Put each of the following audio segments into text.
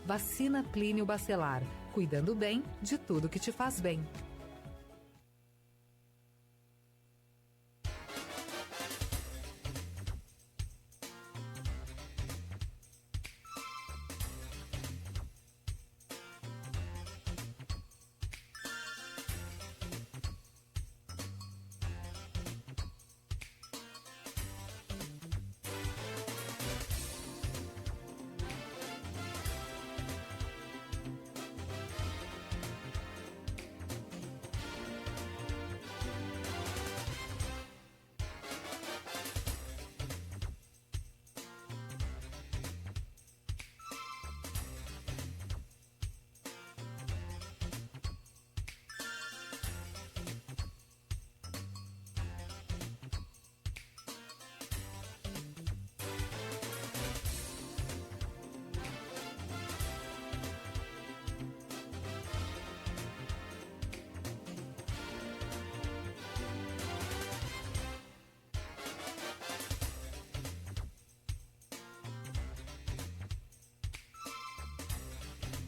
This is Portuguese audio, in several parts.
Vacina Plínio Bacelar, cuidando bem de tudo que te faz bem.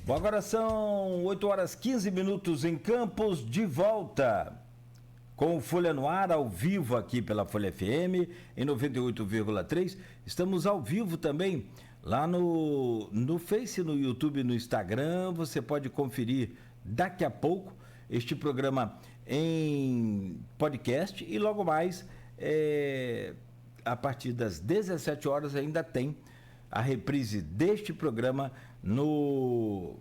Bom, agora são 8 horas 15 minutos em Campos, de volta com o Folha no Ar, ao vivo aqui pela Folha FM, em 98,3. Estamos ao vivo também lá no Face, no YouTube e no Instagram. Você pode conferir daqui a pouco este programa em podcast e logo mais, a partir das 17 horas, ainda tem a reprise deste programa no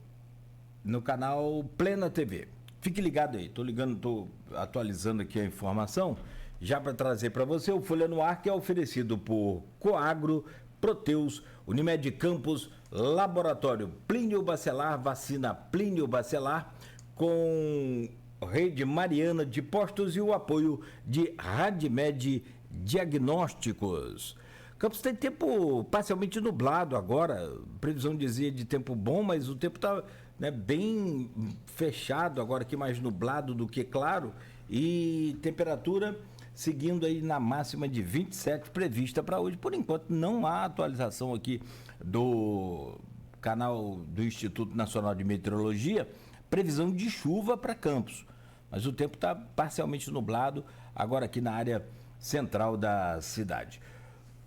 canal Plena TV. Fique ligado aí, tô atualizando aqui a informação, já para trazer para você o Folha no Ar, que é oferecido por Coagro, Proteus, Unimed Campos, Laboratório Plínio Bacelar, Vacina Plínio Bacelar, com Rede Mariana de Postos e o apoio de Radmed Diagnósticos. Campos tem tempo parcialmente nublado agora, previsão dizia de tempo bom, mas o tempo está, né, bem fechado agora, aqui mais nublado do que claro, e temperatura seguindo aí na máxima de 27 prevista para hoje. Por enquanto não há atualização aqui do canal do Instituto Nacional de Meteorologia, previsão de chuva para Campos, mas o tempo está parcialmente nublado agora aqui na área central da cidade.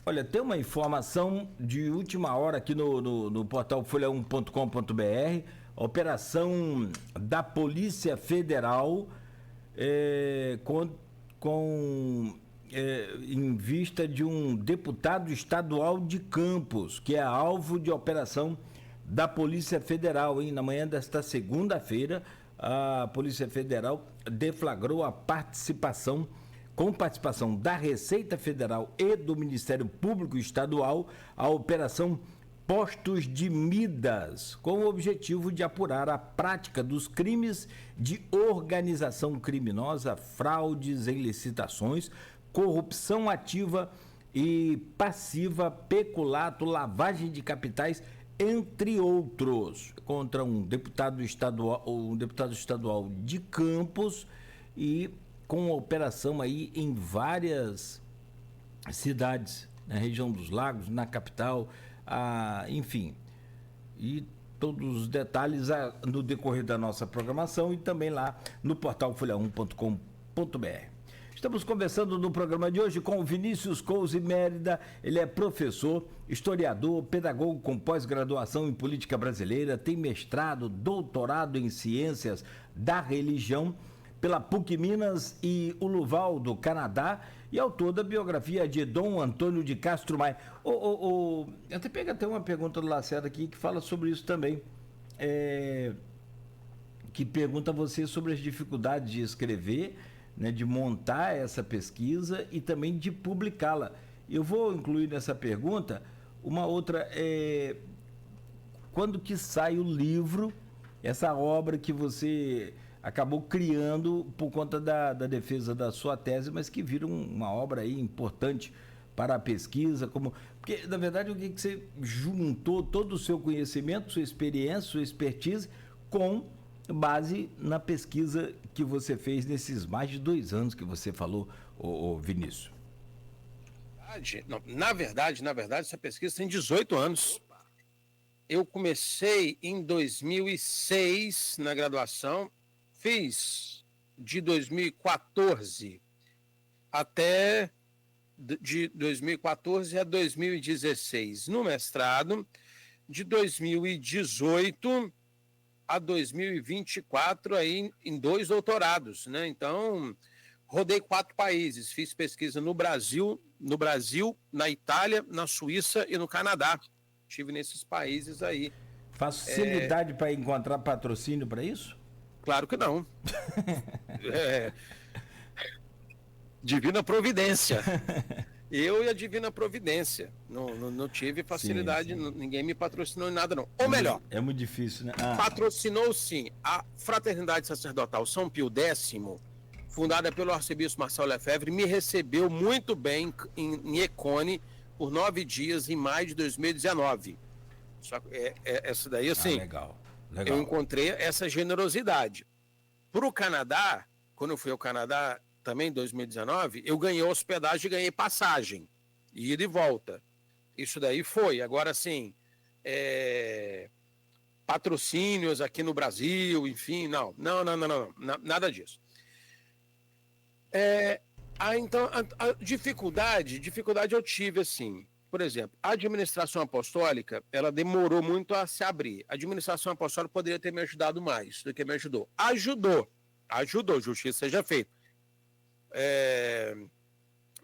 Olha, tem uma informação de última hora aqui no portal folha1.com.br, operação da Polícia Federal em vista de um deputado estadual de Campos, que é alvo de operação da Polícia Federal, hein? Na manhã desta segunda-feira, a Polícia Federal deflagrou com participação da Receita Federal e do Ministério Público Estadual, a Operação Postos de Midas, com o objetivo de apurar a prática dos crimes de organização criminosa, fraudes em licitações, corrupção ativa e passiva, peculato, lavagem de capitais, entre outros, contra um deputado estadual de Campos, e com operação aí em várias cidades, na região dos Lagos, na capital, enfim. E todos os detalhes no decorrer da nossa programação e também lá no portal folha1.com.br. Estamos conversando no programa de hoje com o Vinícius Couze Mérida. Ele é professor, historiador, pedagogo com pós-graduação em política brasileira, tem mestrado, doutorado em ciências da religião pela PUC Minas e Uluval do Canadá, e autor da biografia de Dom Antônio de Castro Maia. Até pega até uma pergunta do Lacerda aqui que fala sobre isso também, que pergunta a você sobre as dificuldades de escrever, né, de montar essa pesquisa e também de publicá-la. Eu vou incluir nessa pergunta uma outra, quando que sai o livro, essa obra que você acabou criando por conta da defesa da sua tese, mas que vira uma obra aí importante para a pesquisa, porque na verdade o que você juntou todo o seu conhecimento, sua experiência, sua expertise, com base na pesquisa que você fez nesses mais de 2 anos que você falou, Vinícius. Na verdade, essa pesquisa tem 18 anos. eu comecei em 2006 na graduação, fiz de 2014 até de 2014 a 2016 no mestrado, de 2018 a 2024 aí em 2 doutorados, né? Então, rodei 4 países, fiz pesquisa no Brasil, na Itália, na Suíça e no Canadá. Estive nesses países aí. Facilidade para encontrar patrocínio para isso? Claro que não. Divina providência. Eu e a Divina Providência. Não tive facilidade, sim. Ninguém me patrocinou em nada, não. Ou melhor, é muito difícil, né? patrocinou sim a Fraternidade Sacerdotal São Pio X, fundada pelo arcebispo Marcelo Lefebvre, me recebeu muito bem em Econe por 9 dias em maio de 2019. Só essa daí, assim, legal. Eu encontrei essa generosidade. Para o Canadá, quando eu fui ao Canadá também em 2019, eu ganhei hospedagem e ganhei passagem, ida e volta. Isso daí foi. Agora, assim, patrocínios aqui no Brasil, enfim, não, nada disso. Então, a dificuldade eu tive, assim, por exemplo, a administração apostólica, ela demorou muito a se abrir. A administração apostólica poderia ter me ajudado mais do que me ajudou. Ajudou, justiça seja feita.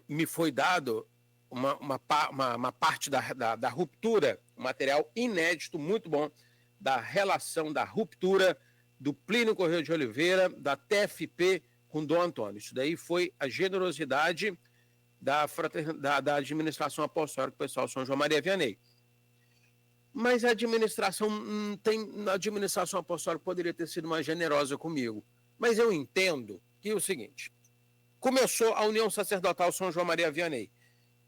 Me foi dado uma parte da ruptura, um material inédito, muito bom, da relação da ruptura do Plínio Correia de Oliveira, da TFP com Dom Antônio. Isso daí foi a generosidade da administração apostólica, pessoal, São João Maria Vianney. Mas a administração apostólica poderia ter sido mais generosa comigo. Mas eu entendo que é o seguinte: começou a União Sacerdotal São João Maria Vianney,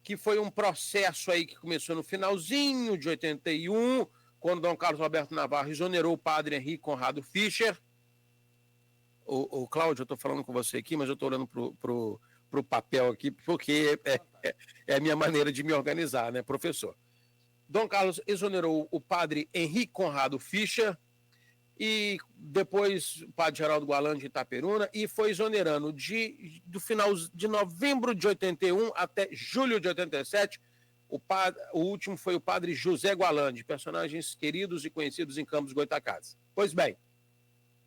que foi um processo aí que começou no finalzinho de 81, quando Dom Carlos Alberto Navarro exonerou o padre Henrique Conrado Fischer. O Cláudio, eu estou falando com você aqui, mas eu estou olhando para o papel aqui, porque é a minha maneira de me organizar, né, professor? Dom Carlos exonerou o padre Henrique Conrado Fischer e depois o padre Geraldo Gualandi de Itaperuna, e foi exonerando do final de novembro de 81 até julho de 87. O último foi o padre José Gualandi, personagens queridos e conhecidos em Campos Goytacazes. Pois bem,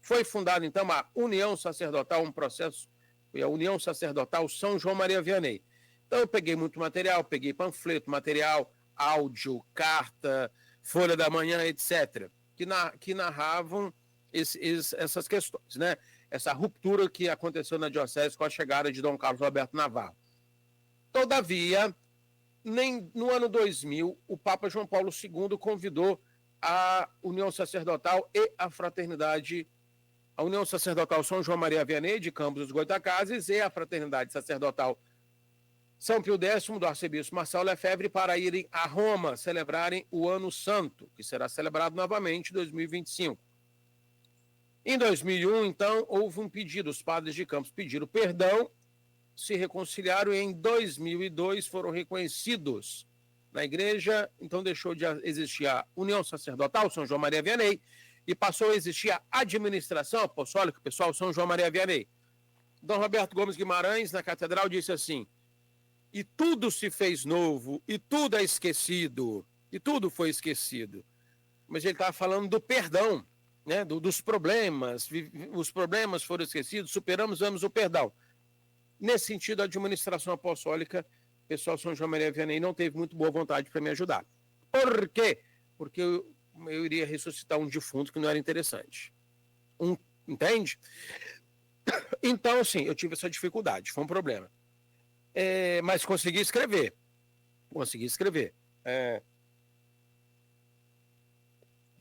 foi fundada então a União Sacerdotal, um processo, foi a União Sacerdotal São João Maria Vianney. Então eu peguei muito material, peguei panfleto, material, áudio, carta, Folha da Manhã, etc., que narravam essas questões, né? Essa ruptura que aconteceu na diocese com a chegada de Dom Carlos Alberto Navarro. Todavia, nem no ano 2000, o Papa João Paulo II convidou a União Sacerdotal e a Fraternidade, a União Sacerdotal São João Maria Vianney, de Campos dos Goytacazes, e a Fraternidade Sacerdotal São Pio X, do arcebispo Marcelo Lefebvre, para irem a Roma celebrarem o Ano Santo, que será celebrado novamente em 2025. Em 2001, então, houve um pedido, os padres de Campos pediram perdão, se reconciliaram e em 2002 foram reconhecidos na igreja, então deixou de existir a União Sacerdotal São João Maria Vianney e passou a existir a administração apostólica, pessoal, São João Maria Vianney. Dom Roberto Gomes Guimarães, na catedral, disse assim: e tudo se fez novo, e tudo é esquecido, e tudo foi esquecido. Mas ele estava falando do perdão, né? Dos problemas, os problemas foram esquecidos, superamos, vamos o perdão. Nesse sentido, a administração apostólica, pessoal, São João Maria Vianney não teve muito boa vontade para me ajudar. Por quê? Porque eu iria ressuscitar um defunto que não era interessante. Entende? Então, assim, eu tive essa dificuldade, foi um problema. Mas consegui escrever.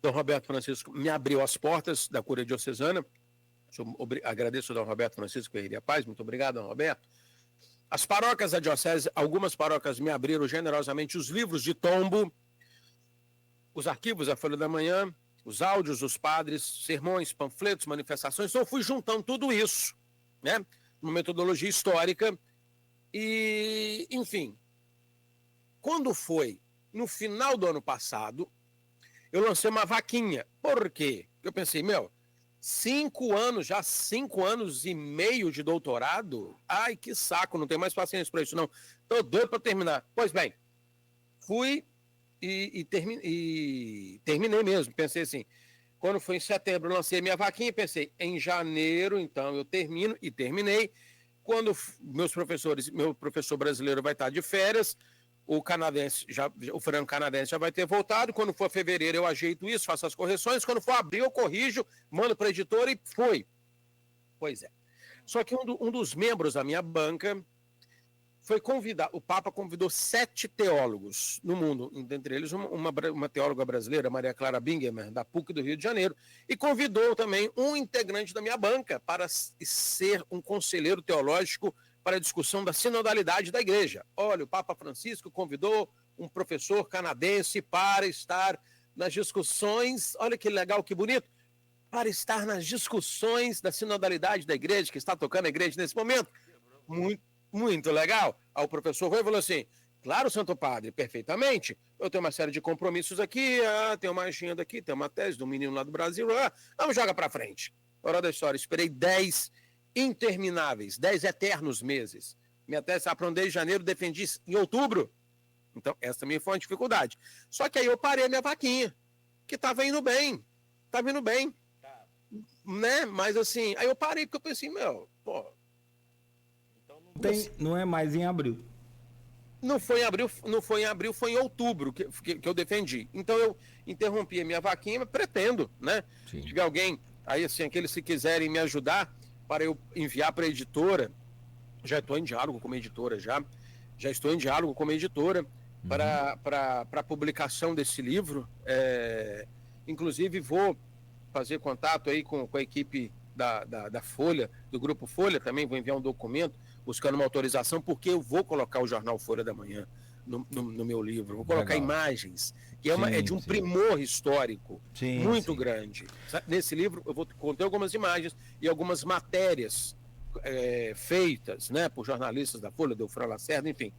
Dom Roberto Francisco me abriu as portas da Cúria Diocesana. Agradeço ao Dom Roberto Francisco Ferreira Paz, muito obrigado, Dom Roberto. As paróquias da diocese, algumas paróquias me abriram generosamente os livros de tombo, os arquivos da Folha da Manhã, os áudios dos padres, sermões, panfletos, manifestações. Então eu fui juntando tudo isso, né, uma metodologia histórica. E, enfim, quando foi no final do ano passado, eu lancei uma vaquinha. Por quê? Eu pensei, 5 anos, já 5 anos e meio de doutorado? Ai, que saco, não tenho mais paciência para isso, não. Tô doido para terminar. Pois bem, fui e terminei mesmo. Pensei assim, quando foi em setembro, eu lancei minha vaquinha e pensei, em janeiro, então, eu termino, e terminei. Quando meu professor brasileiro vai estar de férias, o franco-canadense já vai ter voltado. Quando for fevereiro, eu ajeito isso, faço as correções. Quando for abril, eu corrijo, mando para a editora e foi. Pois é. Só que um dos membros da minha banca foi convidar. O Papa convidou 7 teólogos no mundo, dentre eles uma teóloga brasileira, Maria Clara Bingemer, da PUC do Rio de Janeiro, e convidou também um integrante da minha banca para ser um conselheiro teológico para a discussão da sinodalidade da igreja. Olha, o Papa Francisco convidou um professor canadense para estar nas discussões, olha que legal, que bonito, para estar nas discussões da sinodalidade da igreja, que está tocando a igreja nesse momento. Muito legal. Aí o professor foi e falou assim, claro, Santo Padre, perfeitamente, eu tenho uma série de compromissos aqui, tem uma agenda aqui, tem uma tese do menino lá do Brasil, vamos jogar para frente. Hora da história, esperei 10 intermináveis, 10 eternos meses. Minha tese para desde janeiro, defendi em outubro. Então, essa também foi uma dificuldade. Só que aí eu parei a minha vaquinha, que estava indo bem, né? Mas assim, aí eu parei porque eu pensei, não é mais em abril. Não foi em abril, foi em outubro que eu defendi. Então eu interrompi a minha vaquinha, mas pretendo, né? Sim. Se tiver alguém aí, assim, aqueles que quiserem me ajudar para eu enviar para a editora, já estou em diálogo com uma editora, já estou em diálogo com uma editora para a publicação desse livro. Inclusive vou fazer contato aí com a equipe da Folha, do Grupo Folha, também vou enviar um documento buscando uma autorização, porque eu vou colocar o jornal Folha da Manhã no meu livro, vou colocar Legal. Imagens, que é de um primor histórico muito grande. Nesse livro eu vou conter algumas imagens e algumas matérias feitas, né, por jornalistas da Folha, do Fran Lacerda, enfim.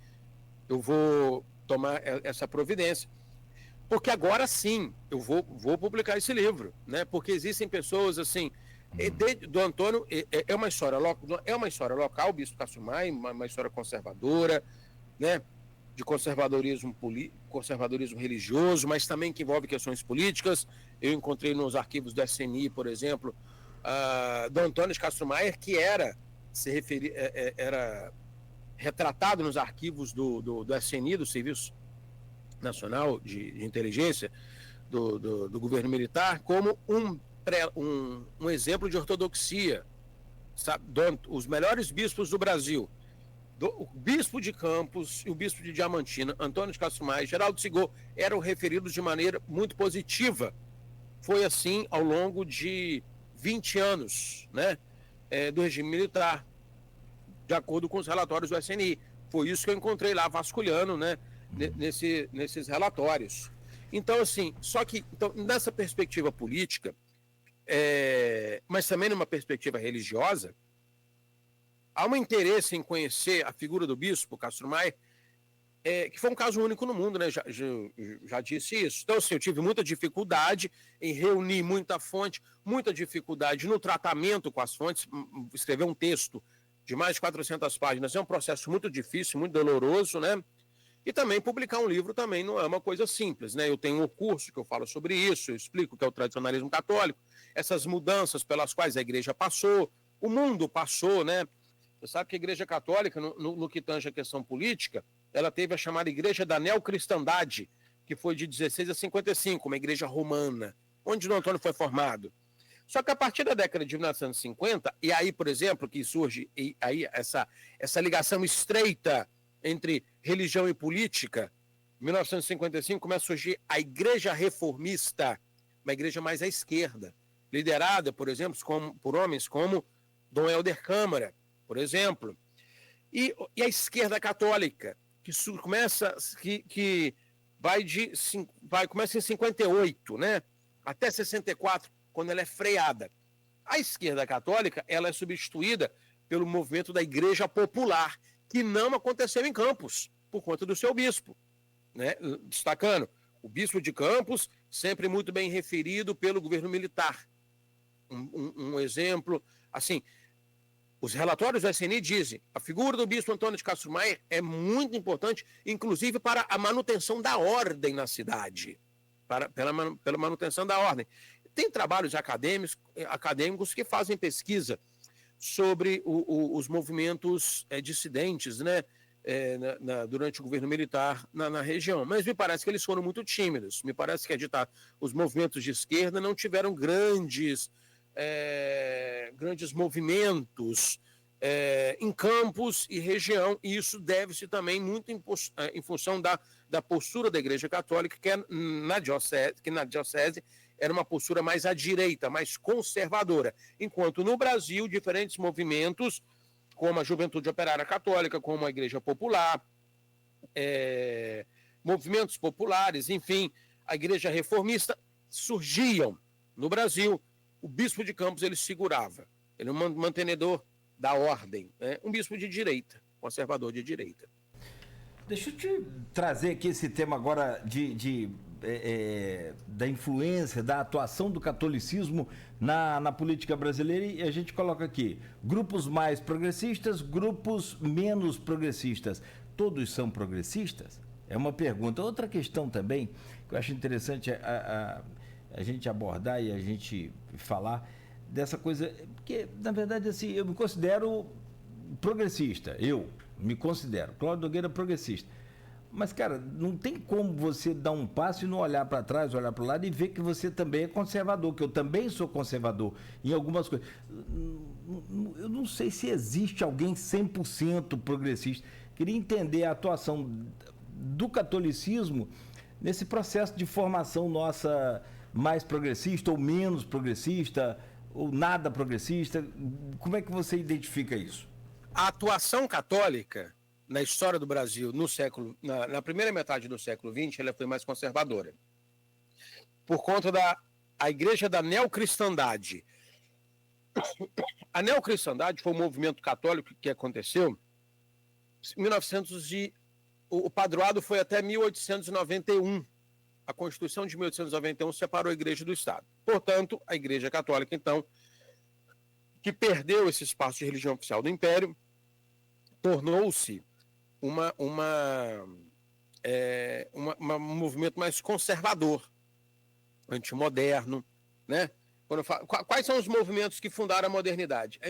Eu vou tomar essa providência, porque agora sim eu vou publicar esse livro, né, porque existem pessoas assim. Do Antônio é uma história local, o Bispo Cássio Maia, uma história conservadora, né, de conservadorismo religioso, mas também que envolve questões políticas. Eu encontrei nos arquivos do SNI, por exemplo, do Antônio de Castro Maier, que era retratado nos arquivos do SNI, do Serviço Nacional de Inteligência do governo militar, como um exemplo de ortodoxia, sabe? Os melhores bispos do Brasil, o bispo de Campos e o bispo de Diamantina, Antônio de Castro Maia, Geraldo Sigor, eram referidos de maneira muito positiva. Foi assim ao longo de 20 anos, né, do regime militar, de acordo com os relatórios do SNI. Foi isso que eu encontrei lá vasculhando, né, nesses relatórios. Então, assim, então, nessa perspectiva política, mas também numa perspectiva religiosa, há um interesse em conhecer a figura do bispo Castro Maia, que foi um caso único no mundo, né? Já disse isso. Então, assim, eu tive muita dificuldade em reunir muita fonte, muita dificuldade no tratamento com as fontes. Escrever um texto de mais de 400 páginas é um processo muito difícil, muito doloroso, né? E também publicar um livro também não é uma coisa simples, né? Eu tenho um curso que eu falo sobre isso, eu explico o que é o tradicionalismo católico, essas mudanças pelas quais a igreja passou, o mundo passou, né? Você sabe que a igreja católica, no que tange a questão política, ela teve a chamada igreja da neocristandade, que foi de 16 a 55, uma igreja romana, onde Dom Antônio foi formado. Só que a partir da década de 1950, e aí, por exemplo, que surge aí essa ligação estreita entre religião e política, em 1955 começa a surgir a Igreja Reformista, uma igreja mais à esquerda, liderada, por exemplo, por homens como Dom Helder Câmara, por exemplo. E a esquerda católica, que começa em 58, né, até 64, quando ela é freada. A esquerda católica, ela é substituída pelo movimento da Igreja Popular, que não aconteceu em Campos, por conta do seu bispo, né? Destacando O bispo de Campos, sempre muito bem referido pelo governo militar. Um exemplo, assim, os relatórios do SNI dizem, a figura do bispo Antônio de Castro Maia é muito importante, inclusive para a manutenção da ordem na cidade, pela manutenção da ordem. Tem trabalhos acadêmicos que fazem pesquisa sobre os movimentos dissidentes, né, durante o governo militar na região. Mas me parece que eles foram muito tímidos. Me parece que os movimentos de esquerda não tiveram grandes movimentos em Campos e região, e isso deve-se também muito em função da postura da Igreja Católica, que na diocese era uma postura mais à direita, mais conservadora, enquanto no Brasil diferentes movimentos, como a Juventude Operária Católica, como a Igreja Popular, movimentos populares, enfim, a Igreja Reformista, surgiam no Brasil. O bispo de Campos ele segurava, ele é um mantenedor da ordem, né? Um bispo de direita, conservador de direita. Deixa eu te trazer aqui esse tema agora da influência, da atuação do catolicismo na política brasileira, e a gente coloca aqui grupos mais progressistas, grupos menos progressistas. Todos são progressistas? É uma pergunta. Outra questão também que eu acho interessante a gente abordar e a gente falar dessa coisa, porque na verdade assim, eu me considero progressista, Cláudio Nogueira progressista. Mas, cara, não tem como você dar um passo e não olhar para trás, olhar para o lado e ver que você também é conservador, que eu também sou conservador em algumas coisas. Eu não sei se existe alguém 100% progressista. Queria entender a atuação do catolicismo nesse processo de formação nossa mais progressista ou menos progressista ou nada progressista. Como é que você identifica isso? A atuação católica na história do Brasil na primeira metade do século XX, ela foi mais conservadora. Por conta da igreja da neocristandade. A neocristandade foi um movimento católico que aconteceu em 1900 o padroado foi até 1891. A Constituição de 1891 separou a igreja do Estado. Portanto, a Igreja Católica, então, que perdeu esse espaço de religião oficial do Império, tornou-se um movimento mais conservador, antimoderno, né? Quais são os movimentos que fundaram a modernidade?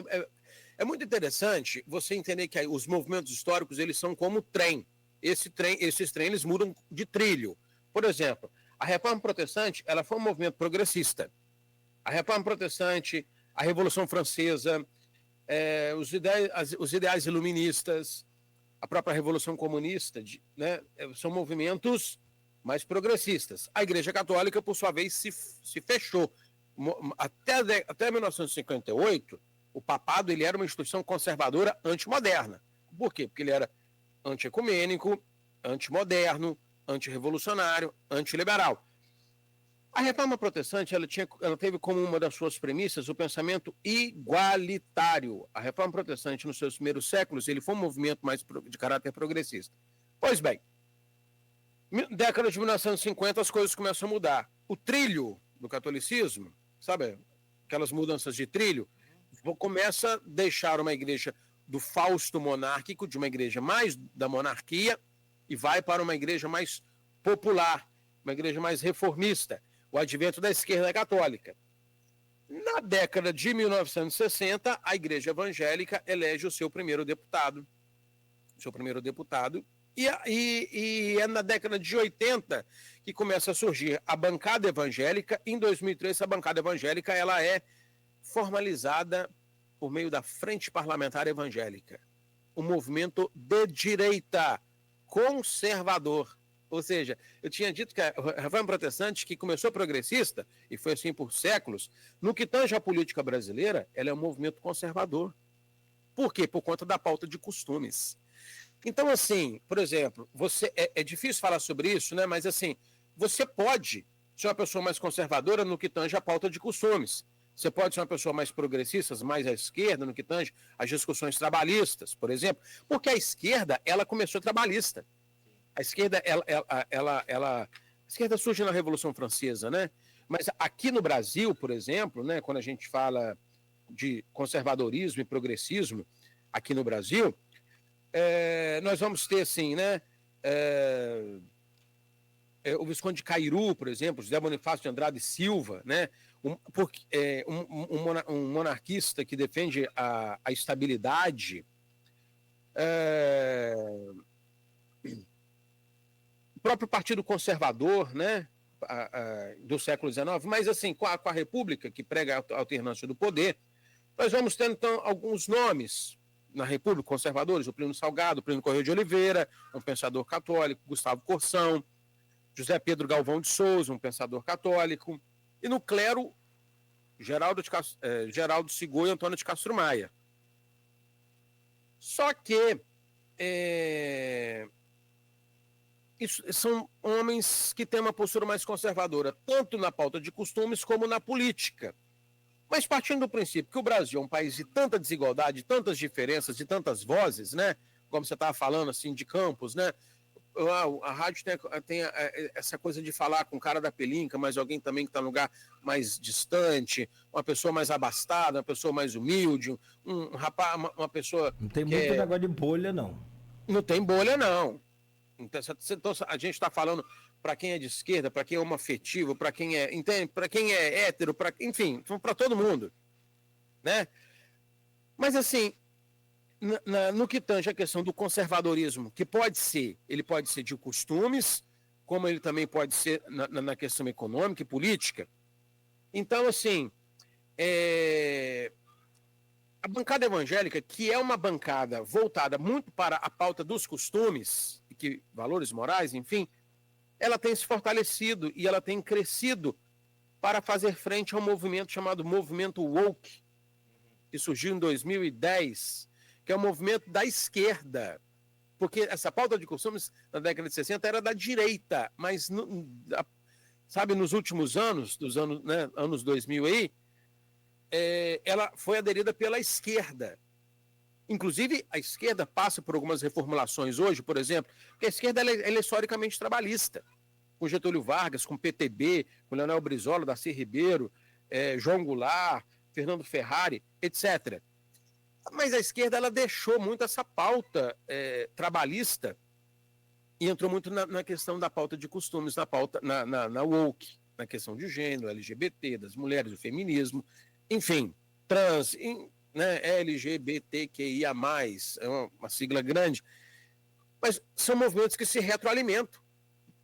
É muito interessante você entender que os movimentos históricos eles são como trem. Esses trens eles mudam de trilho. Por exemplo, a Reforma Protestante ela foi um movimento progressista. A Reforma Protestante, a Revolução Francesa, os ideais iluministas, a própria Revolução Comunista, né, são movimentos mais progressistas. A Igreja Católica, por sua vez, se fechou. Até 1958, o papado ele era uma instituição conservadora antimoderna. Por quê? Porque ele era antiecumênico, antimoderno, antirrevolucionário, antiliberal. A Reforma Protestante ela teve como uma das suas premissas o pensamento igualitário. A Reforma Protestante, nos seus primeiros séculos, ele foi um movimento mais de caráter progressista. Pois bem, década de 1950 as coisas começam a mudar. O trilho do catolicismo, sabe, aquelas mudanças de trilho, começa a deixar uma igreja do fausto monárquico, de uma igreja mais da monarquia, e vai para uma igreja mais popular, uma igreja mais reformista, o advento da esquerda católica. Na década de 1960, a igreja evangélica elege o seu primeiro deputado. E é na década de 80 que começa a surgir a bancada evangélica. Em 2003, essa bancada evangélica ela é formalizada por meio da Frente Parlamentar Evangélica, um movimento de direita conservador. Ou seja, eu tinha dito que a Reforma Protestante, que começou progressista, e foi assim por séculos, no que tange a política brasileira, ela é um movimento conservador. Por quê? Por conta da pauta de costumes. Então, assim, por exemplo, é difícil falar sobre isso, né? Mas, assim, você pode ser uma pessoa mais conservadora no que tange a pauta de costumes. Você pode ser uma pessoa mais progressista, mais à esquerda, no que tange as discussões trabalhistas, por exemplo. Porque a esquerda, ela começou trabalhista. A esquerda, ela esquerda surge na Revolução Francesa, né? Mas aqui no Brasil, por exemplo, né, quando a gente fala de conservadorismo e progressismo aqui no Brasil, nós vamos ter, assim, né, o Visconde de Cairu, por exemplo, José Bonifácio de Andrade Silva, né, um monarquista que defende a estabilidade, o próprio Partido Conservador, né, do século XIX, mas assim, com a República, que prega a alternância do poder, nós vamos ter, então, alguns nomes na República, conservadores, o Plínio Salgado, o Plínio Correia de Oliveira, um pensador católico, Gustavo Corsão, José Pedro Galvão de Souza, um pensador católico, e no clero, Geraldo Sigoi e Antônio de Castro Maia. Só que são homens que têm uma postura mais conservadora, tanto na pauta de costumes como na política. Mas partindo do princípio que o Brasil é um país de tanta desigualdade, de tantas diferenças, de tantas vozes, né? Como você estava falando, assim, de campos, né? A rádio tem essa coisa de falar com o cara da pelinca, mas alguém também que está num lugar mais distante, uma pessoa mais abastada, uma pessoa mais humilde, um rapaz, uma pessoa... Não tem muito negócio de bolha, não. Não tem bolha, não. Então, a gente está falando para quem é de esquerda, para quem é homoafetivo, para quem é, entende? Para quem é hétero, enfim, para todo mundo, né? Mas assim, no que tange a questão do conservadorismo, que ele pode ser de costumes, como ele também pode ser na questão econômica e política. Então, assim, a bancada evangélica, que é uma bancada voltada muito para a pauta dos costumes, valores morais, enfim, ela tem se fortalecido e ela tem crescido para fazer frente a um movimento chamado Movimento Woke, que surgiu em 2010, que é um movimento da esquerda, porque essa pauta de costumes na década de 60 era da direita, mas, sabe, nos últimos anos, né, anos 2000 aí, ela foi aderida pela esquerda. Inclusive, a esquerda passa por algumas reformulações hoje, por exemplo, porque a esquerda ela é historicamente trabalhista, com Getúlio Vargas, com PTB, com Leonel Brizola, Darcy Ribeiro, João Goulart, Fernando Ferrari, etc. Mas a esquerda ela deixou muito essa pauta trabalhista e entrou muito na questão da pauta de costumes, na woke, na questão de gênero, LGBT, das mulheres, do feminismo, enfim, trans, né, LGBTQIA+, é uma sigla grande, mas são movimentos que se retroalimentam,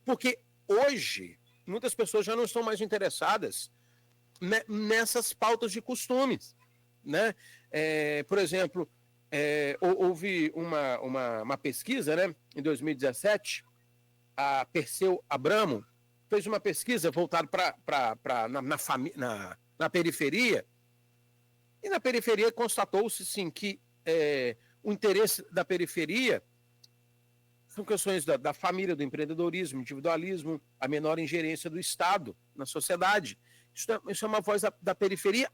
porque hoje muitas pessoas já não estão mais interessadas nessas pautas de costumes, né? Por exemplo, houve uma pesquisa, né, em 2017, a Perseu Abramo fez uma pesquisa voltada na periferia, e na periferia constatou-se, sim, que o interesse da periferia são questões da família, do empreendedorismo, individualismo, a menor ingerência do Estado na sociedade. Isso é uma voz da periferia,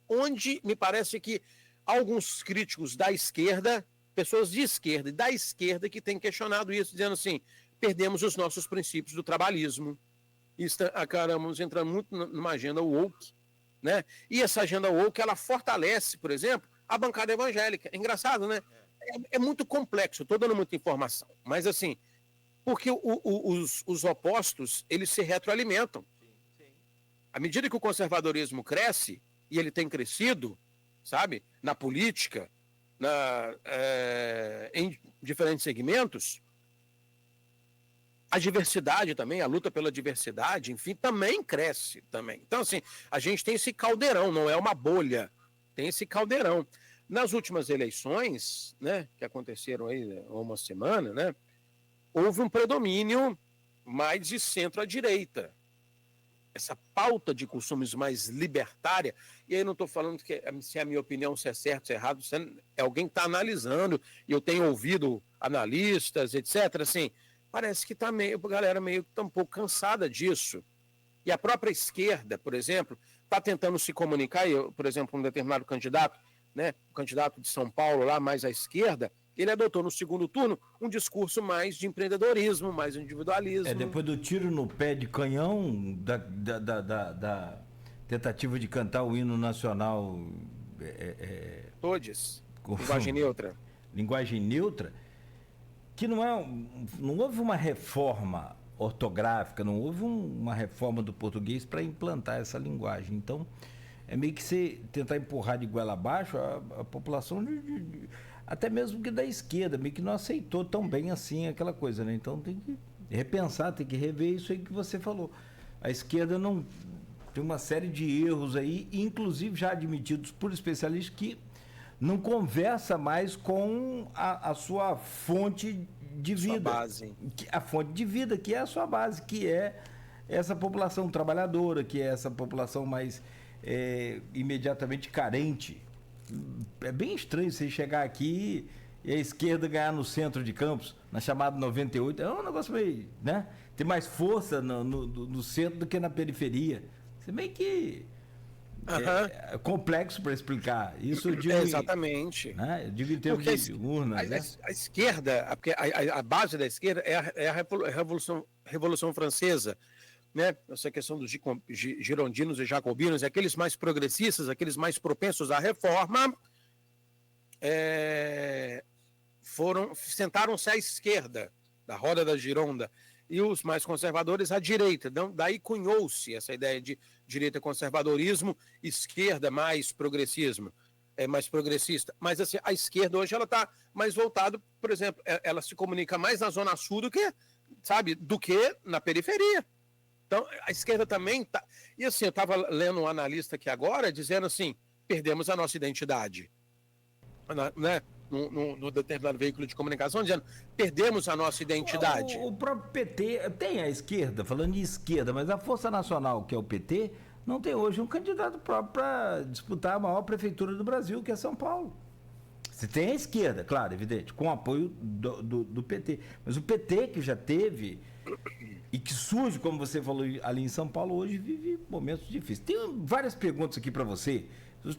onde me parece que alguns críticos da esquerda, pessoas de esquerda e da esquerda, que têm questionado isso, dizendo assim, perdemos os nossos princípios do trabalhismo, e acabamos entrando muito numa agenda woke, né? E essa agenda woke, ela fortalece, por exemplo, a bancada evangélica. É engraçado, né? É muito complexo, estou dando muita informação, mas assim, porque os opostos, eles se retroalimentam. À medida que o conservadorismo cresce, e ele tem crescido, sabe, na política, em diferentes segmentos, a diversidade também, a luta pela diversidade, enfim, também cresce também. Então, assim, a gente tem esse caldeirão, não é uma bolha, tem esse caldeirão. Nas últimas eleições, né, que aconteceram aí há uma semana, né, houve um predomínio mais de centro à direita. Essa pauta de costumes mais libertária, e aí não estou falando que se é a minha opinião, se é certo, se é errado, se é alguém que está analisando, e eu tenho ouvido analistas, etc., assim, parece que a galera meio que está um pouco cansada disso. E a própria esquerda, por exemplo, está tentando se comunicar, por exemplo, um determinado candidato, né, o candidato de São Paulo lá, mais à esquerda, ele adotou no segundo turno um discurso mais de empreendedorismo, mais individualismo. Depois do tiro no pé de canhão, da tentativa de cantar o hino nacional... Todes. Linguagem neutra. Linguagem neutra, que não houve uma reforma ortográfica, não houve uma reforma do português para implantar essa linguagem. Então, é meio que você tentar empurrar de goela abaixo a população, até mesmo que da esquerda, meio que não aceitou tão bem assim aquela coisa, né? Então, tem que repensar, tem que rever isso aí que você falou. A esquerda não... Tem uma série de erros aí, inclusive já admitidos por especialistas, que não conversa mais com a sua fonte de vida. Sua base. A fonte de vida, que é a sua base, que é essa população trabalhadora, que é essa população mais imediatamente carente. É bem estranho você chegar aqui e a esquerda ganhar no centro de Campos, na chamada 98. É um negócio meio, né? Tem mais força no centro do que na periferia. Se bem que é complexo para explicar. Isso eu digo. Exatamente. Né? Eu digo em termos de urnas. Né? A esquerda, porque a base da esquerda é a Revolução Francesa. Né? Essa questão dos girondinos e jacobinos, aqueles mais progressistas, aqueles mais propensos à reforma, sentaram-se à esquerda da roda da Gironda. E os mais conservadores à direita. Então, daí cunhou-se essa ideia de direita conservadorismo, esquerda mais progressismo, mais progressista. Mas assim, a esquerda hoje ela está mais voltada, por exemplo, ela se comunica mais na Zona Sul do que na periferia. Então, a esquerda também está... E assim, eu estava lendo um analista aqui agora, dizendo assim, perdemos a nossa identidade. Né? No determinado veículo de comunicação, dizendo, perdemos a nossa identidade. O próprio PT, tem a esquerda, falando de esquerda, mas a Força Nacional, que é o PT, não tem hoje um candidato próprio para disputar a maior prefeitura do Brasil, que é São Paulo. Você tem a esquerda, claro, evidente, com apoio do PT. Mas o PT, que já teve e que surge, como você falou ali em São Paulo, hoje vive momentos difíceis. Tem várias perguntas aqui para você. Deixa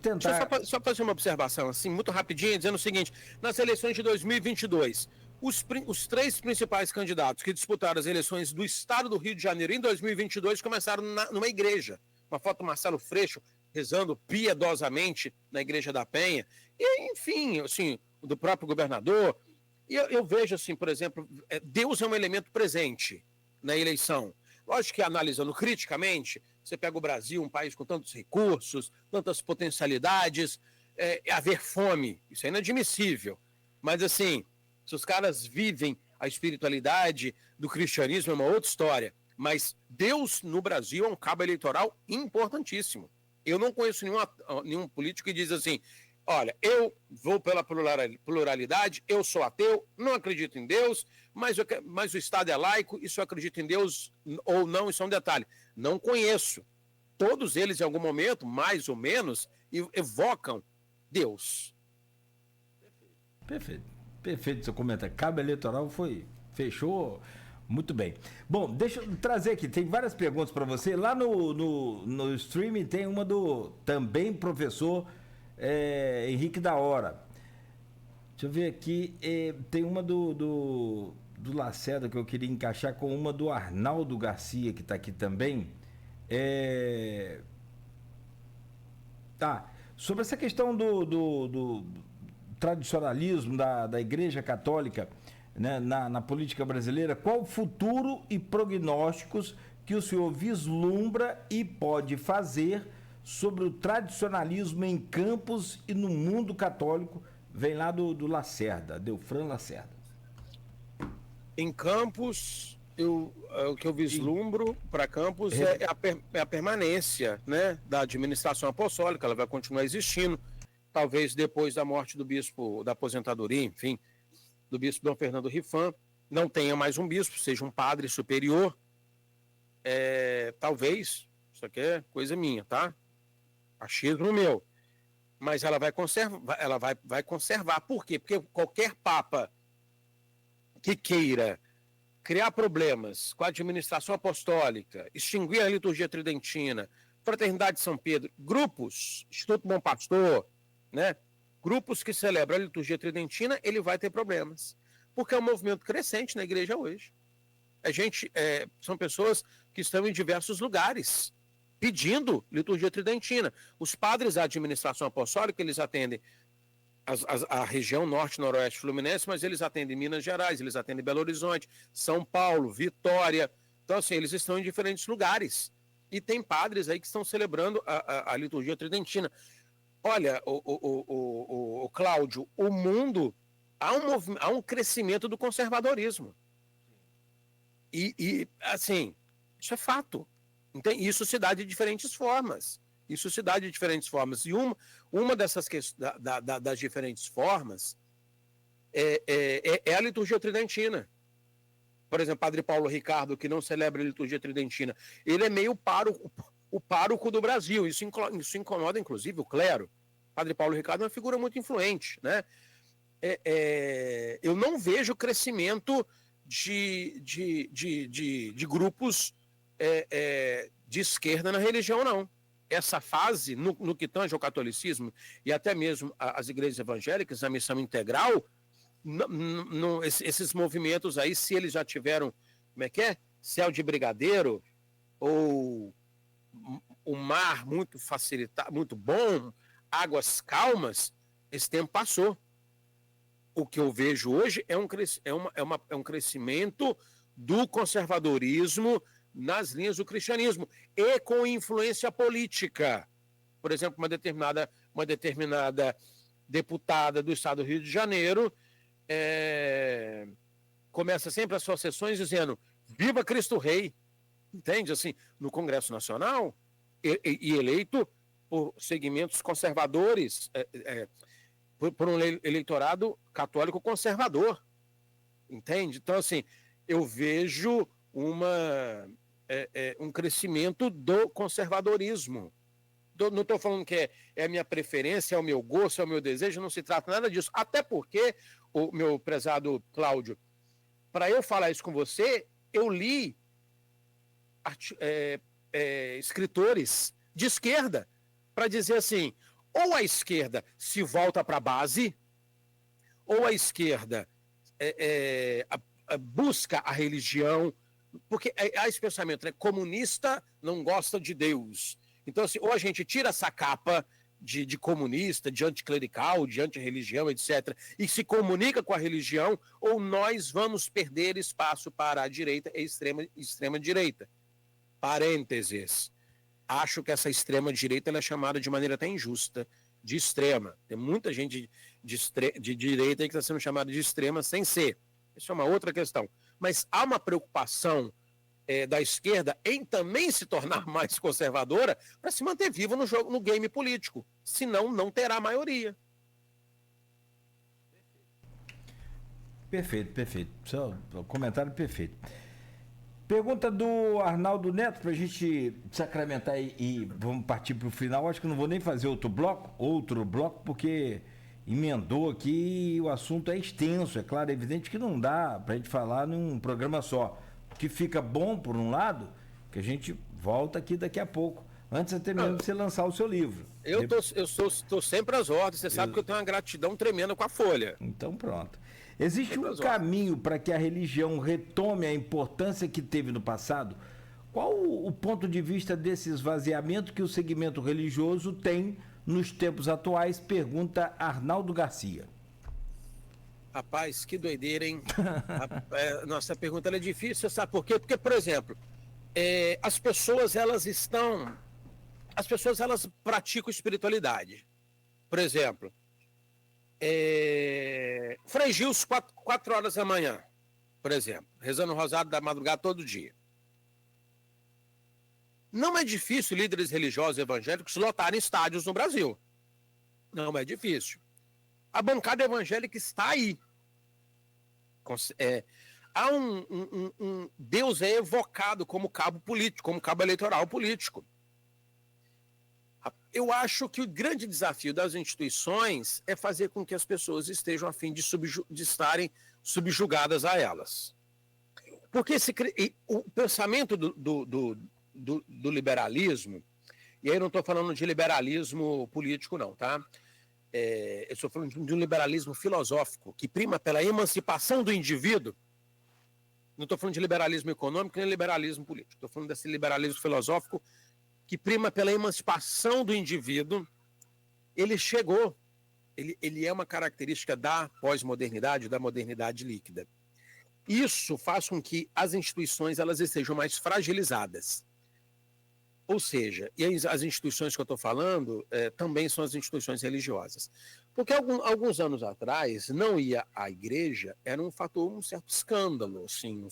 eu só fazer uma observação, assim, muito rapidinho, dizendo o seguinte: nas eleições de 2022, os três principais candidatos que disputaram as eleições do estado do Rio de Janeiro em 2022 começaram numa igreja. Uma foto do Marcelo Freixo rezando piedosamente na Igreja da Penha. E, enfim, assim, do próprio governador. E eu vejo, assim, por exemplo, Deus é um elemento presente na eleição. Lógico que analisando criticamente, você pega o Brasil, um país com tantos recursos, tantas potencialidades, haver fome, isso é inadmissível. Mas assim, se os caras vivem a espiritualidade do cristianismo é uma outra história. Mas Deus no Brasil é um cabo eleitoral importantíssimo. Eu não conheço nenhum político que diz assim, olha, eu vou pela pluralidade, eu sou ateu, não acredito em Deus, mas o Estado é laico, e se eu acredito em Deus ou não, isso é um detalhe. Não conheço. Todos eles, em algum momento, mais ou menos, evocam Deus. Perfeito seu comentário. Cabo eleitoral fechou muito bem. Bom, deixa eu trazer aqui, tem várias perguntas para você. Lá no streaming tem uma do também professor Henrique da Hora. Deixa eu ver aqui, tem uma do Lacerda que eu queria encaixar com uma do Arnaldo Garcia, que está aqui também. Tá, sobre essa questão do tradicionalismo da Igreja Católica, né, na política brasileira, qual o futuro e prognósticos que o senhor vislumbra e pode fazer sobre o tradicionalismo em Campos e no mundo católico? Vem lá do Lacerda, Delfran Lacerda. Em Campos, o que eu vislumbro para Campos é a permanência, né, da administração apostólica. Ela vai continuar existindo, talvez depois da morte do bispo, da aposentadoria, enfim, do bispo Dom Fernando Rifan, não tenha mais um bispo, seja um padre superior. Talvez, isso aqui é coisa minha, tá? Achismo meu. Mas ela vai conservar. Por quê? Porque qualquer papa que queira criar problemas com a administração apostólica, extinguir a liturgia tridentina, Fraternidade de São Pedro, grupos, Instituto Bom Pastor, né? grupos que celebram a liturgia tridentina, ele vai ter problemas. Porque é um movimento crescente na igreja hoje. São pessoas que estão em diversos lugares pedindo liturgia tridentina. Os padres da administração apostólica, eles atendem a região norte, noroeste fluminense, mas eles atendem Minas Gerais, eles atendem Belo Horizonte, São Paulo, Vitória. Então, assim, eles estão em diferentes lugares. E tem padres aí que estão celebrando a liturgia tridentina. Olha, o Cláudio, o mundo, há um crescimento do conservadorismo. E assim, isso é fato. Isso se dá de diferentes formas. E uma dessas das diferentes formas é a liturgia tridentina. Por exemplo, Padre Paulo Ricardo, que não celebra a liturgia tridentina, ele é meio o pároco do Brasil. Isso incomoda, inclusive, o clero. Padre Paulo Ricardo é uma figura muito influente, né? Eu não vejo crescimento de grupos de esquerda na religião, não. Essa fase, no que tange ao catolicismo e até mesmo as igrejas evangélicas, a missão integral, esses movimentos aí, se eles já tiveram, como é que é? Céu de brigadeiro, ou o mar muito facilitado, muito bom, águas calmas, esse tempo passou. O que eu vejo hoje é um crescimento do conservadorismo nas linhas do cristianismo e com influência política. Por exemplo, uma determinada deputada do estado do Rio de Janeiro começa sempre as suas sessões dizendo Viva Cristo Rei, entende? Assim, no Congresso Nacional e eleito por segmentos conservadores, por um eleitorado católico conservador, entende? Então, assim, eu vejo um crescimento do conservadorismo. Não estou falando que é a minha preferência, é o meu gosto, é o meu desejo, não se trata nada disso. Até porque, o meu prezado Cláudio, para eu falar isso com você, eu li escritores de esquerda para dizer assim, ou a esquerda se volta para a base, ou a esquerda busca a religião, porque há esse pensamento, né? Comunista não gosta de Deus. Então, assim, ou a gente tira essa capa de comunista, de anticlerical, de antirreligião, etc., e se comunica com a religião, ou nós vamos perder espaço para a direita e extrema direita. Parênteses. Acho que essa extrema direita ela é chamada de maneira até injusta, de extrema. Tem muita gente de direita que está sendo chamada de extrema sem ser. Isso é uma outra questão. Mas há uma preocupação da esquerda em também se tornar mais conservadora para se manter viva no game político. Senão, não terá maioria. Perfeito. Seu comentário perfeito. Pergunta do Arnaldo Neto, para a gente sacramentar e vamos partir para o final. Acho que não vou nem fazer outro bloco, porque emendou aqui e o assunto é extenso. É claro, é evidente que não dá para a gente falar num programa só. O que fica bom, por um lado, que a gente volta aqui daqui a pouco, antes até mesmo de você lançar o seu livro. Eu estou sempre às ordens, você sabe que eu tenho uma gratidão tremenda com a Folha. Então pronto. Existe um caminho para que a religião retome a importância que teve no passado? Qual o ponto de vista desse esvaziamento que o segmento religioso tem nos tempos atuais? Pergunta Arnaldo Garcia. Rapaz, que doideira, hein? Nossa pergunta é difícil, você sabe por quê? Porque, por exemplo, as pessoas elas praticam espiritualidade. Por exemplo, Frei Gilson, 4 horas da manhã, por exemplo, rezando o rosário da madrugada todo dia. Não é difícil líderes religiosos evangélicos lotarem estádios no Brasil. Não é difícil. A bancada evangélica está aí. Há Deus é evocado como cabo político, como cabo eleitoral político. Eu acho que o grande desafio das instituições é fazer com que as pessoas estejam a fim de estarem subjugadas a elas. Porque o pensamento do liberalismo, e aí eu não estou falando de liberalismo político não, tá? eu estou falando de um liberalismo filosófico que prima pela emancipação do indivíduo. Não estou falando de liberalismo econômico nem liberalismo político. Estou falando desse liberalismo filosófico que prima pela emancipação do indivíduo. Ele chegou, ele é uma característica da pós-modernidade, da modernidade líquida. Isso faz com que as instituições elas estejam mais fragilizadas. Ou seja, e as instituições que eu estou falando também são as instituições religiosas. Porque alguns anos atrás, não ir à igreja era um fator, um certo escândalo, assim,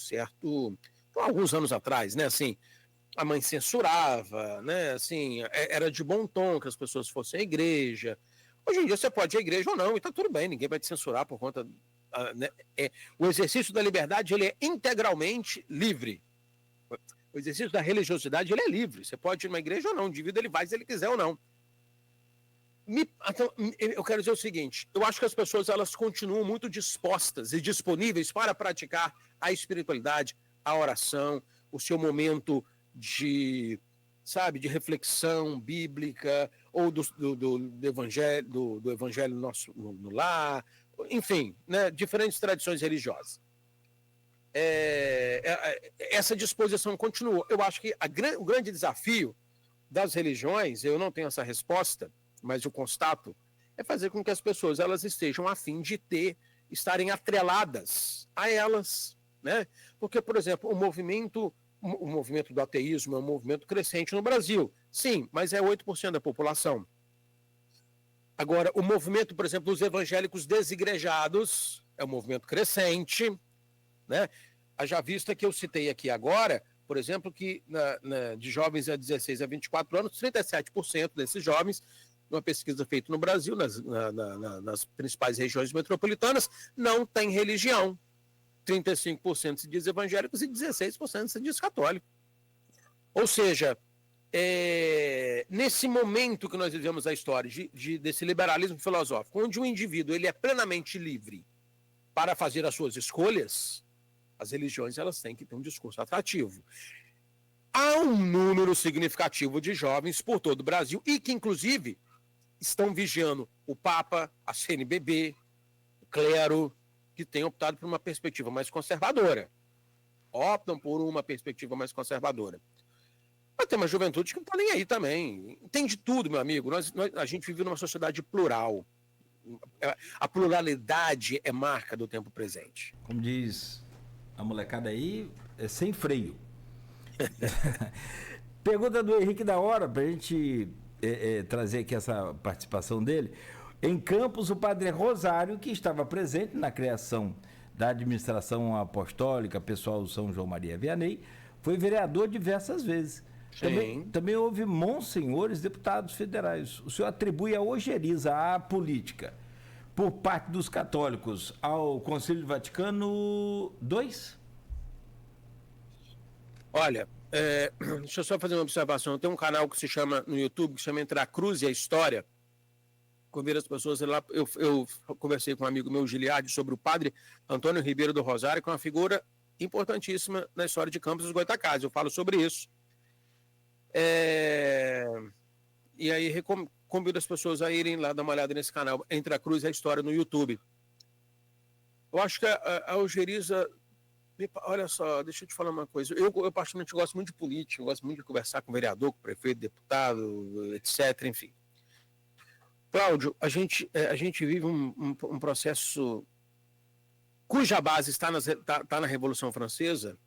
alguns anos atrás, né, assim, a mãe censurava, né, assim, era de bom tom que as pessoas fossem à igreja. Hoje em dia você pode ir à igreja ou não, e está tudo bem, ninguém vai te censurar por conta... né, o exercício da liberdade, ele é integralmente livre. O exercício da religiosidade, ele é livre. Você pode ir numa igreja ou não, o indivíduo ele vai se ele quiser ou não. Então, eu quero dizer o seguinte, eu acho que as pessoas elas continuam muito dispostas e disponíveis para praticar a espiritualidade, a oração, o seu momento de reflexão bíblica, ou do evangelho nosso no lar, enfim, né, diferentes tradições religiosas. Essa disposição continua. Eu acho que o grande desafio das religiões, eu não tenho essa resposta, mas eu constato, é fazer com que as pessoas elas estejam a fim de estarem atreladas a elas, né? Porque, por exemplo, o movimento do ateísmo é um movimento crescente no Brasil. Sim, mas é 8% da população. Agora, o movimento, por exemplo, dos evangélicos desigrejados é um movimento crescente, né? Haja vista que eu citei aqui agora, por exemplo, que de jovens de 16 a 24 anos, 37% desses jovens, numa pesquisa feita no Brasil, nas principais regiões metropolitanas, não tem religião. 35% se diz evangélicos e 16% se diz católico. Ou seja, nesse momento que nós vivemos a história desse liberalismo filosófico, onde o indivíduo ele é plenamente livre para fazer as suas escolhas, as religiões elas têm que ter um discurso atrativo. Há um número significativo de jovens por todo o Brasil e que, inclusive, estão vigiando o Papa, a CNBB, o clero, que têm optado por uma perspectiva mais conservadora. Optam por uma perspectiva mais conservadora. Mas tem uma juventude que não está nem aí também. Tem de tudo, meu amigo. A gente vive numa sociedade plural. A pluralidade é marca do tempo presente. Como diz a molecada aí, é sem freio. Pergunta do Henrique da Hora, para a gente trazer aqui essa participação dele. Em Campos, o padre Rosário, que estava presente na criação da administração apostólica pessoal São João Maria Vianney, foi vereador diversas vezes. Também houve monsenhores deputados federais. O senhor atribui a ojeriza à política por parte dos católicos ao Concílio Vaticano II? Olha, deixa eu só fazer uma observação. Tem um canal que se chama no YouTube, que se chama Entre a Cruz e a História. Convido as pessoas lá. Eu conversei com um amigo meu, Giliardi, sobre o padre Antônio Ribeiro do Rosário, que é uma figura importantíssima na história de Campos dos Goytacazes. Eu falo sobre isso. E aí convido as pessoas a irem lá dar uma olhada nesse canal, Entre a Cruz e a História, no YouTube. Eu acho que a ojeriza... Olha só, deixa eu te falar uma coisa. Eu particularmente gosto muito de política, eu gosto muito de conversar com vereador, com prefeito, deputado, etc., enfim. Cláudio, a gente vive um processo cuja base está na Revolução Francesa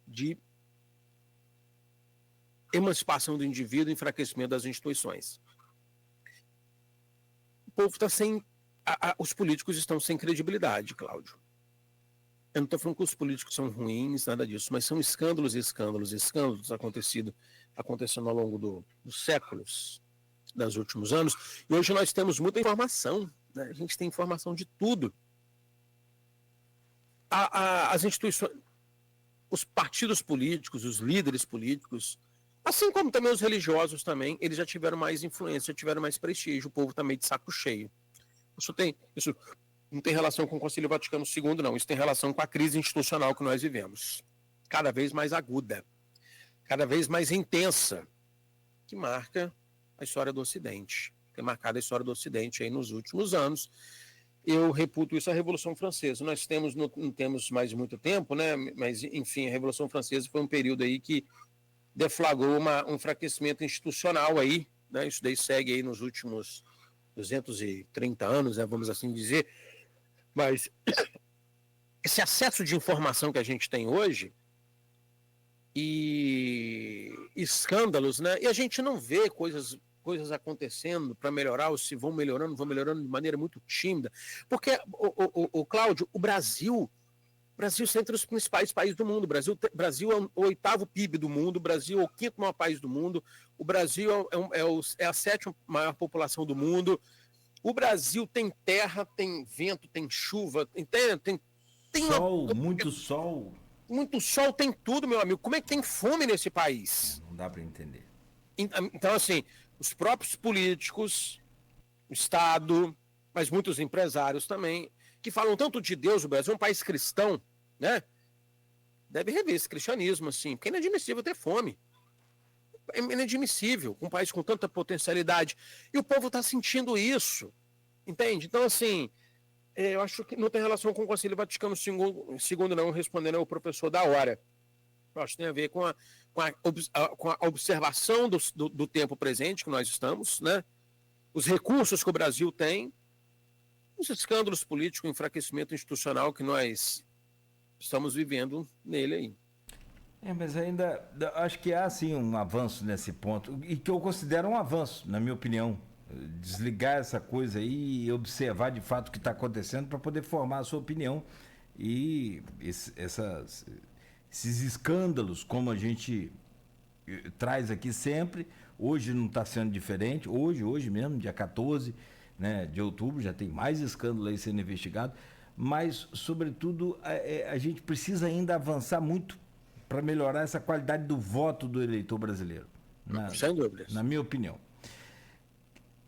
de emancipação do indivíduo e enfraquecimento das instituições. O povo está os políticos estão sem credibilidade, Cláudio. Eu não estou falando que os políticos são ruins, nada disso, mas são escândalos acontecendo ao longo dos séculos, dos últimos anos, e hoje nós temos muita informação, né? A gente tem informação de tudo. As instituições, os partidos políticos, os líderes políticos, assim como também os religiosos também, eles já tiveram mais influência, já tiveram mais prestígio, o povo também de saco cheio. Isso não tem relação com o Concílio Vaticano II, não. Isso tem relação com a crise institucional que nós vivemos. Cada vez mais aguda, cada vez mais intensa, que marca a história do Ocidente. tem marcado a história do Ocidente aí nos últimos anos. Eu reputo isso a Revolução Francesa. Nós temos, não temos mais muito tempo, né? Mas, enfim, a Revolução Francesa foi um período aí que deflagrou um enfraquecimento institucional aí, né? Isso daí segue aí nos últimos 230 anos, né? Vamos assim dizer. Mas esse acesso de informação que a gente tem hoje e escândalos, né? E a gente não vê coisas acontecendo para melhorar, ou se vão melhorando de maneira muito tímida. Porque, o Cláudio, o Brasil está entre os principais países do mundo. O Brasil é o 8º PIB do mundo, o Brasil é o 5º maior país do mundo, o Brasil é a 7ª maior população do mundo. O Brasil tem terra, tem vento, tem chuva, tem sol, muito sol. Muito sol, tem tudo, meu amigo. Como é que tem fome nesse país? Não dá para entender. Então, assim, os próprios políticos, o Estado, mas muitos empresários também, que falam tanto de Deus, o Brasil é um país cristão, né? Deve rever esse cristianismo, assim, porque é inadmissível ter fome. É inadmissível, um país com tanta potencialidade. E o povo está sentindo isso, entende? Então, assim, eu acho que não tem relação com o Concílio Vaticano II, não, respondendo ao professor da hora. Eu acho que tem a ver com a observação do tempo presente que nós estamos, né? Os recursos que o Brasil tem, os escândalos políticos, o enfraquecimento institucional que nós estamos vivendo nele aí. Mas ainda acho que há sim um avanço nesse ponto, e que eu considero um avanço, na minha opinião. Desligar essa coisa aí e observar de fato o que está acontecendo para poder formar a sua opinião. E esses escândalos, como a gente traz aqui sempre, hoje não está sendo diferente, hoje mesmo, dia 14, né, de outubro, já tem mais escândalo aí sendo investigado, mas, sobretudo, a gente precisa ainda avançar muito para melhorar essa qualidade do voto do eleitor brasileiro. Sem dúvidas. Na minha opinião.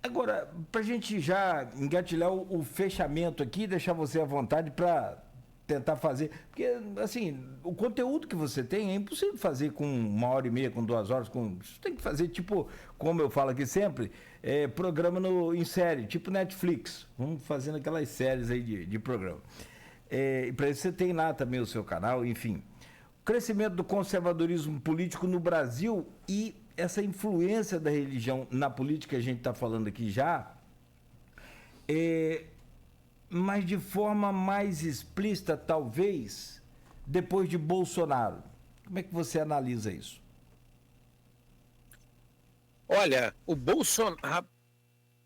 Agora, para a gente já engatilhar o fechamento aqui, deixar você à vontade para tentar fazer, porque, assim, o conteúdo que você tem é impossível fazer com 1h30, com 2 horas, você tem que fazer, tipo, como eu falo aqui sempre, programa em série, tipo Netflix, vamos fazendo aquelas séries aí de programa. E para isso você tem lá também o seu canal, enfim. O crescimento do conservadorismo político no Brasil e essa influência da religião na política que a gente está falando aqui já, mas de forma mais explícita, talvez, depois de Bolsonaro. Como é que você analisa isso? Olha, o Bolsonaro...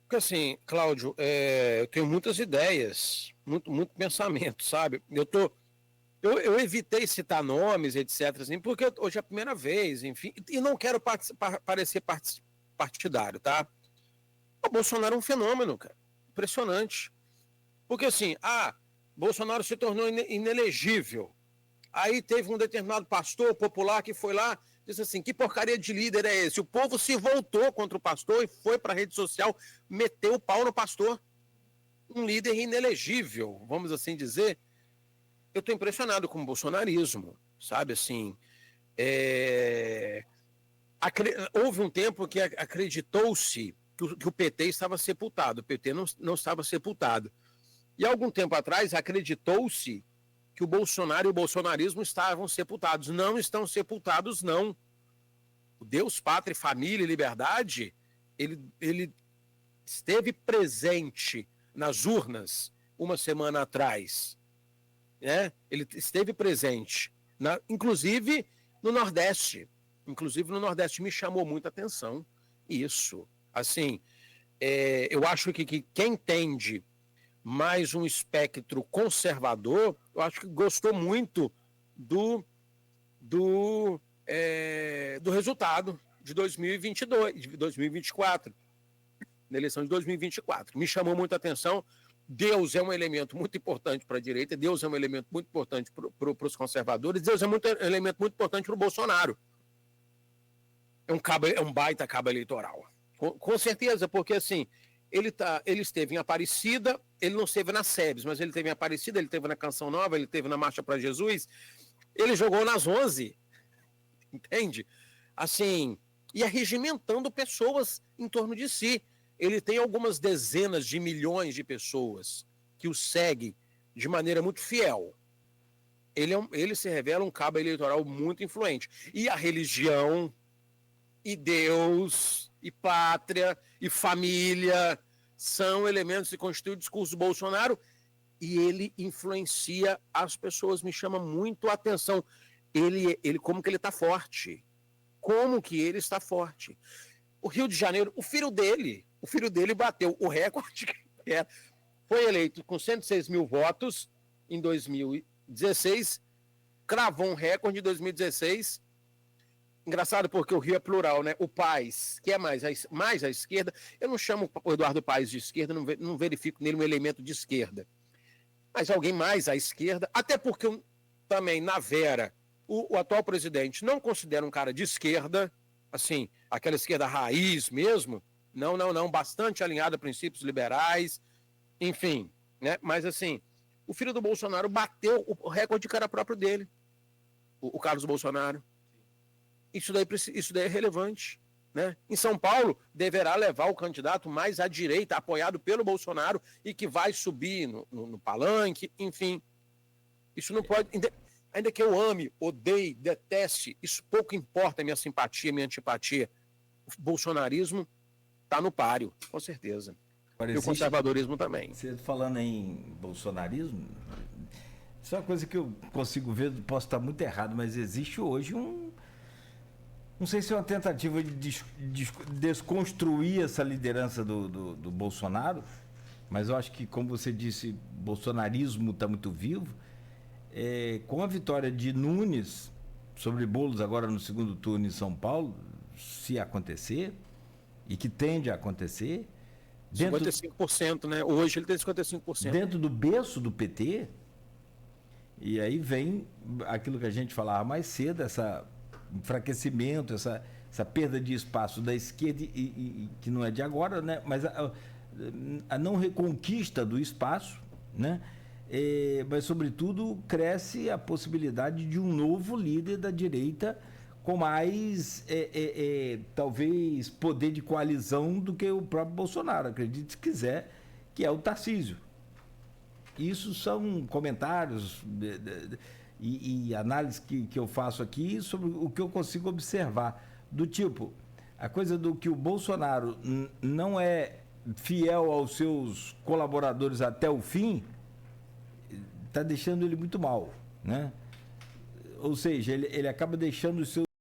Porque assim, Cláudio, eu tenho muitas ideias, muito pensamento, sabe? Eu evitei citar nomes, etc., assim, porque hoje é a primeira vez, enfim, e não quero parecer partidário, tá? O Bolsonaro é um fenômeno, cara, impressionante. Porque assim, Bolsonaro se tornou inelegível. Aí teve um determinado pastor popular que foi lá, disse assim, que porcaria de líder é esse? O povo se voltou contra o pastor e foi para a rede social, meteu o pau no pastor. Um líder inelegível, vamos assim dizer. Eu estou impressionado com o bolsonarismo, sabe, assim, houve um tempo que acreditou-se que o PT estava sepultado, o PT não estava sepultado, e algum tempo atrás acreditou-se que o Bolsonaro e o bolsonarismo estavam sepultados. Não estão sepultados, não. O Deus, Pátria, Família e Liberdade, ele esteve presente nas urnas uma semana atrás, né? Ele esteve presente, inclusive no Nordeste. Me chamou muita atenção isso. Assim, eu acho que quem entende mais um espectro conservador, eu acho que gostou muito do resultado de 2024, na eleição de 2024. Me chamou muita atenção. Deus é um elemento muito importante para a direita, Deus é um elemento muito importante para os conservadores, Deus é um elemento muito importante para o Bolsonaro. É um baita cabo eleitoral. Com certeza, porque assim, ele esteve em Aparecida, ele não esteve na SEBS, mas ele esteve em Aparecida, ele esteve na Canção Nova, ele esteve na Marcha para Jesus, ele jogou nas 11, entende? Assim, e arregimentando pessoas em torno de si. ele tem algumas dezenas de milhões de pessoas que o seguem de maneira muito fiel. Ele se revela um cabo eleitoral muito influente. E a religião, e Deus, e pátria, e família são elementos que constituem o discurso do Bolsonaro, e ele influencia as pessoas. Me chama muito a atenção. Como que ele está forte. Como que ele está forte. O Rio de Janeiro, o filho dele bateu o recorde que era. Foi eleito com 106 mil votos em 2016, cravou um recorde em 2016. Engraçado porque o Rio é plural, né? O Paes, que é mais à esquerda, eu não chamo o Eduardo Paes de esquerda, não verifico nele um elemento de esquerda. Mas alguém mais à esquerda, até porque também na Vera, o atual presidente não considera um cara de esquerda, assim, aquela esquerda raiz mesmo, não, bastante alinhada a princípios liberais, enfim, né? Mas assim, o filho do Bolsonaro bateu o recorde de cara próprio dele, o Carlos Bolsonaro. Isso daí é relevante, né? Em São Paulo, deverá levar o candidato mais à direita, apoiado pelo Bolsonaro, e que vai subir no palanque, enfim. Isso não pode... Ainda que eu ame, odeie, deteste, isso pouco importa a minha simpatia, minha antipatia. O bolsonarismo está no páreo, com certeza. E o conservadorismo também. Você falando em bolsonarismo, isso é uma coisa que eu consigo ver, posso estar muito errado, mas existe hoje não sei se é uma tentativa de desconstruir essa liderança do Bolsonaro, mas eu acho que, como você disse, o bolsonarismo está muito vivo. Com a vitória de Nunes sobre Boulos agora no segundo turno em São Paulo, se acontecer, e que tende a acontecer... 55%, né? Hoje ele tem 55%. Dentro do berço do PT, e aí vem aquilo que a gente falava mais cedo, esse enfraquecimento, essa perda de espaço da esquerda, e que não é de agora, né? Mas a não reconquista do espaço, né? Mas, sobretudo, cresce a possibilidade de um novo líder da direita com mais, talvez, poder de coalizão do que o próprio Bolsonaro, acredite se quiser, que é o Tarcísio. Isso são comentários e análises que eu faço aqui sobre o que eu consigo observar. Do tipo, a coisa do que o Bolsonaro não é fiel aos seus colaboradores até o fim, está deixando ele muito mal, né? Ou seja, ele acaba deixando os seus